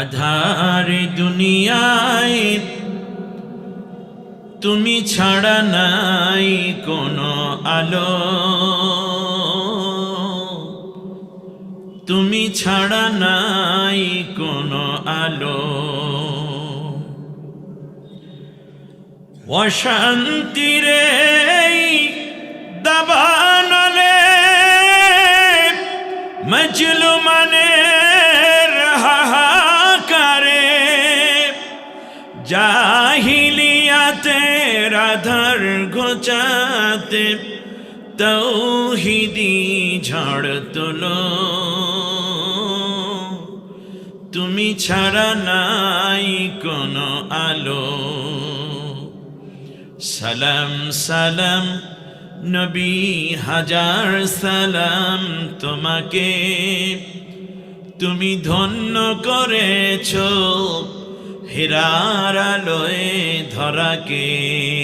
আধারে দুনিয়ায় তুমি ছাড়া নাই কোনো আলো, তুমি ছাড়া নাই কোনো আলো। অশান্তিরে দাবানলে মজলুমানের হাহাকারে, জাহিলিয়াতের আধার ঘোচাতে তৌহিদি ঝড় তোলো। তুমি ছাড়া নাই কোনো আলো। সালাম সালাম নবী, হাজার সালাম তোমাকে, তুমি ধন্য করেছো হেরার আলোয় ধরাকে।